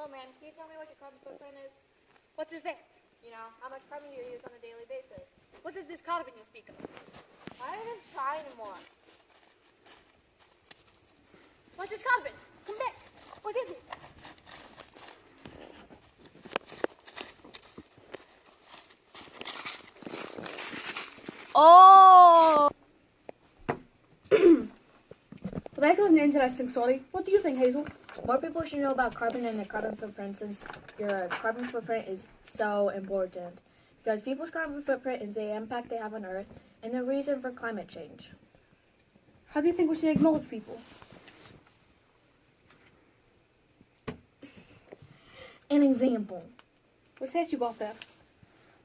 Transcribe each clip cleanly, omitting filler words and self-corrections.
Oh man, can you tell me what your carbon footprint is? What is that? You know, how much carbon you use on a daily basis. What is this carbon you speak of? I don't try anymore. What is carbon? Come back. What is it? Oh! Well, that was an interesting story. What do you think, Hazel? More people should know about carbon and their carbon footprint since your carbon footprint is so important. Because people's carbon footprint is the impact they have on Earth and the reason for climate change. How do you think we should acknowledge people? An example. What stats you got there?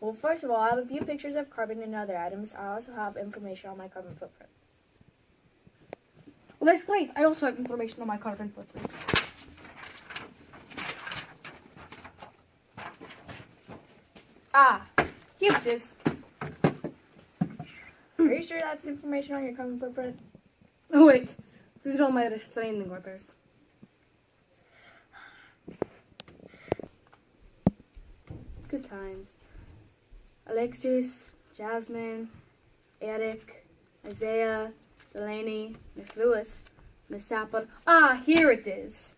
Well, first of all, I have a few pictures of carbon and other items. I also have information on my carbon footprint. Well, that's great. I also have information on my carbon footprint. Ah, here it is. Are you sure that's information on your carbon footprint? Oh, wait. These are all my restraining orders. Good times. Alexis, Jasmine, Eric, Isaiah, Delaney, Miss Lewis, Miss Sapper. Ah, here it is.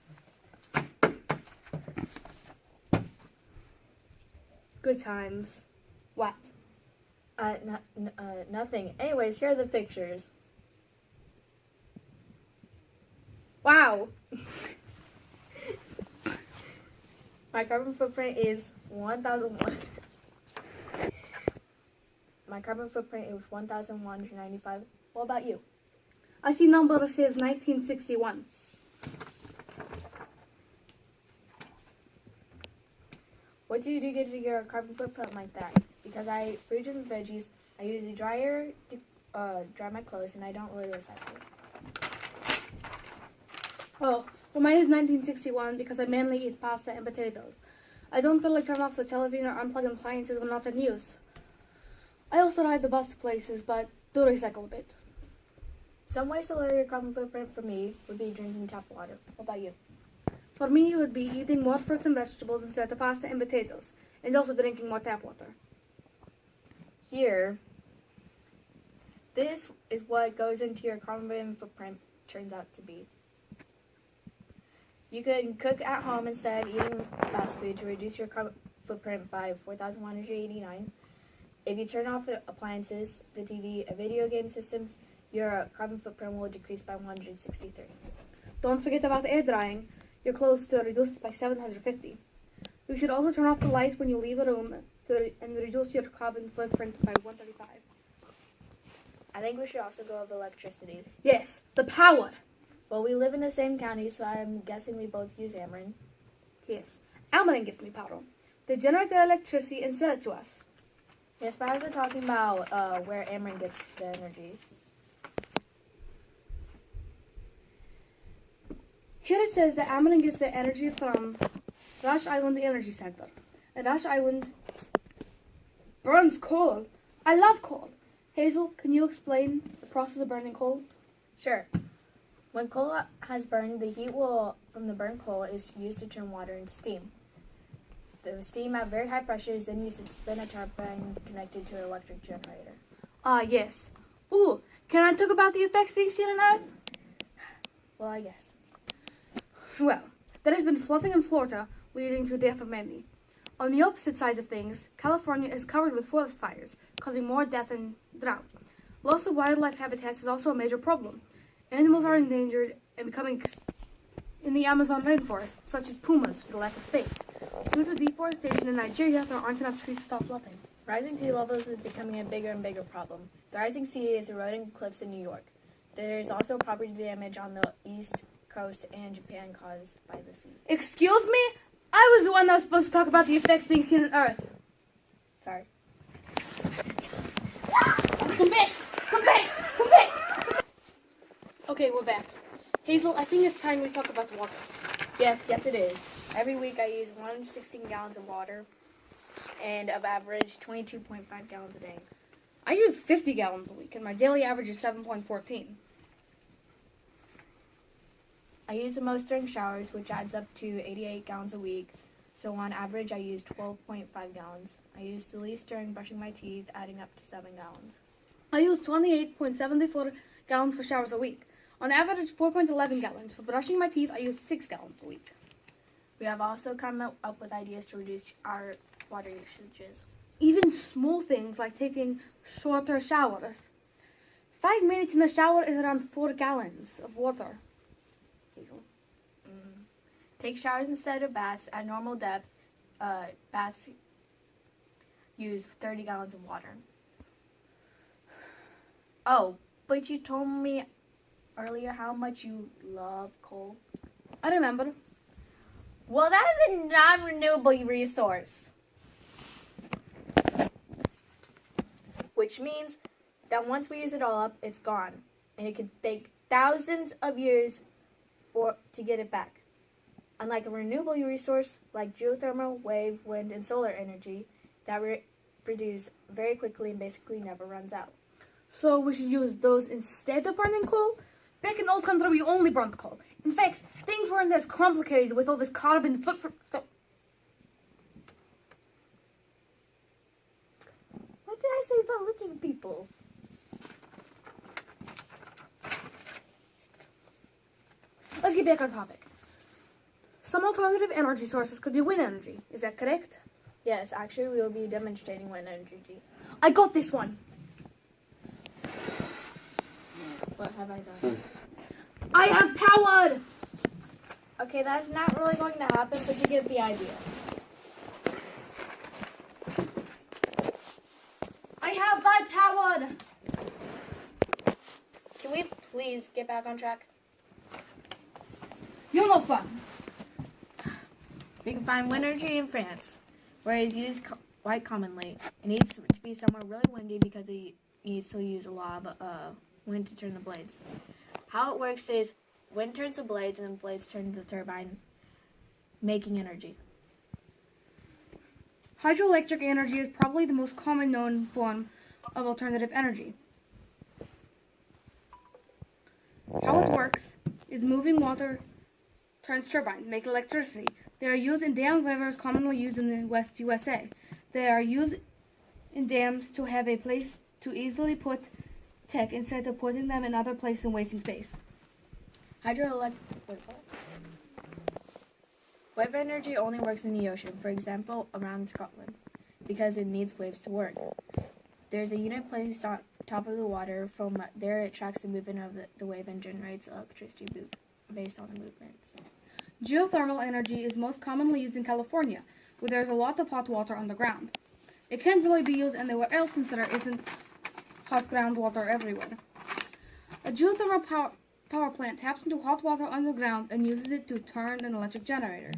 Good times. What? Nothing. Anyways, here are the pictures. Wow. My carbon footprint is 1,001. My carbon footprint is 1,195. What about you? I see number says 1961. What do you do to get your carbon footprint like that? Because I eat fruits and veggies, I use a dryer to dry my clothes, and I don't really recycle. Oh, well, mine is 1961 because I mainly eat pasta and potatoes. I don't really turn off the television or unplug appliances when not in use. I also ride the bus to places, but do recycle a bit. Some ways to lower your carbon footprint for me would be drinking tap water. What about you? For me, it would be eating more fruits and vegetables instead of pasta and potatoes, and also drinking more tap water. Here, this is what goes into your carbon footprint turns out to be. You can cook at home instead of eating fast food to reduce your carbon footprint by 4,189. If you turn off the appliances, the TV, and video game systems, your carbon footprint will decrease by 163. Don't forget about air drying. Your clothes to reduce by 750. You should also turn off the light when you leave a room and reduce your carbon footprint by 135. I think we should also go over electricity. Yes, the power. Well, we live in the same county, so I'm guessing we both use Ameren. Yes, Ameren gives me power. They generate their electricity and sell it to us. Yes, but I was talking about where Ameren gets the energy. Here it says that Ameren gets their energy from Rush Island Energy Center. And Rush Island burns coal. I love coal. Hazel, can you explain the process of burning coal? Sure. When coal has burned, the heat from the burned coal is used to turn water into steam. The steam at very high pressure is then used to spin a turbine connected to an electric generator. Ah, yes. Ooh, can I talk about the effects being seen on Earth? Well, I guess. Well, there has been flooding in Florida, leading to the death of many. On the opposite side of things, California is covered with forest fires, causing more death and drought. Loss of wildlife habitats is also a major problem. Animals are endangered and becoming in the Amazon rainforest, such as pumas, due to lack of space. Due to deforestation in Nigeria, there aren't enough trees to stop flooding. Rising sea levels is becoming a bigger and bigger problem. The rising sea is eroding cliffs in New York. There is also property damage on the east coast and Japan caused by the sea. Excuse me? I was the one that was supposed to talk about the effects being seen on Earth. Sorry. Come back! Come back! Come back! Okay, we're back. Hazel, I think it's time we talk about water. Yes, it is. Every week I use 116 gallons of water and of average 22.5 gallons a day. I use 50 gallons a week, and my daily average is 7.14. I use the most during showers, which adds up to 88 gallons a week. So on average, I use 12.5 gallons. I use the least during brushing my teeth, adding up to 7 gallons. I use 28.74 gallons for showers a week. On average, 4.11 gallons. For brushing my teeth, I use 6 gallons a week. We have also come up with ideas to reduce our water usages. Even small things like taking shorter showers. 5 minutes in the shower is around 4 gallons of water. Take showers instead of baths at normal depth. Baths use 30 gallons of water. Oh, but you told me earlier how much you love coal. I remember. Well, that is a non-renewable resource. Which means that once we use it all up, it's gone. And it could take thousands of years to get it back. Unlike a renewable resource like geothermal, wave, wind, and solar energy that produce very quickly and basically never runs out. So we should use those instead of burning coal? Back in old country, we only burned coal. In fact, things weren't as complicated with all this carbon footprint. What did I say about licking people? Let's get back on topic. Some alternative energy sources could be wind energy. Is that correct? Yes, actually we will be demonstrating wind energy. I got this one. What have I done? I have power! Okay, that's not really going to happen, but you get the idea. I have that power! Can we please get back on track? You're no fun. We can find wind energy in France, where it's used quite commonly. It needs to be somewhere really windy because it needs to use a lot of wind to turn the blades. How it works is wind turns the blades and the blades turn the turbine, making energy. Hydroelectric energy is probably the most common known form of alternative energy. How it works is moving water turns turbines, make electricity. They are used in dam rivers commonly used in the West USA. They are used in dams to have a place to easily put tech instead of putting them in other places and wasting space. Wave energy only works in the ocean, for example, around Scotland, because it needs waves to work. There's a unit placed on top of the water. From there, it tracks the movement of the wave and generates electricity based on the movements. Geothermal energy is most commonly used in California, where there's a lot of hot water underground. It can't really be used anywhere else since there isn't hot groundwater everywhere. A geothermal power plant taps into hot water underground and uses it to turn an electric generator.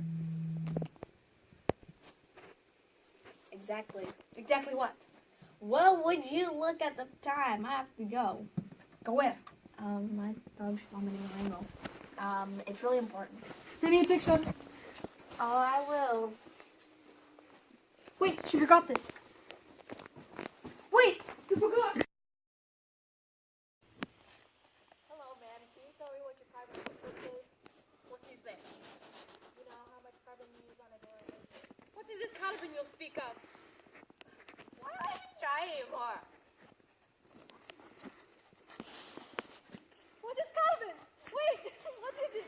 Exactly. Exactly what? Well, would you look at the time? I have to go. Go where? My dog's vomiting an angle. It's really important. Send me a picture. Oh, I will. Wait, she forgot this. Wait, you forgot. Hello, man. Can you tell me what your carbon footprint is? What is that? You know how much carbon you use on a daily basis? What is this carbon you'll speak of? Why do I even try anymore? What is carbon? Wait, what is it?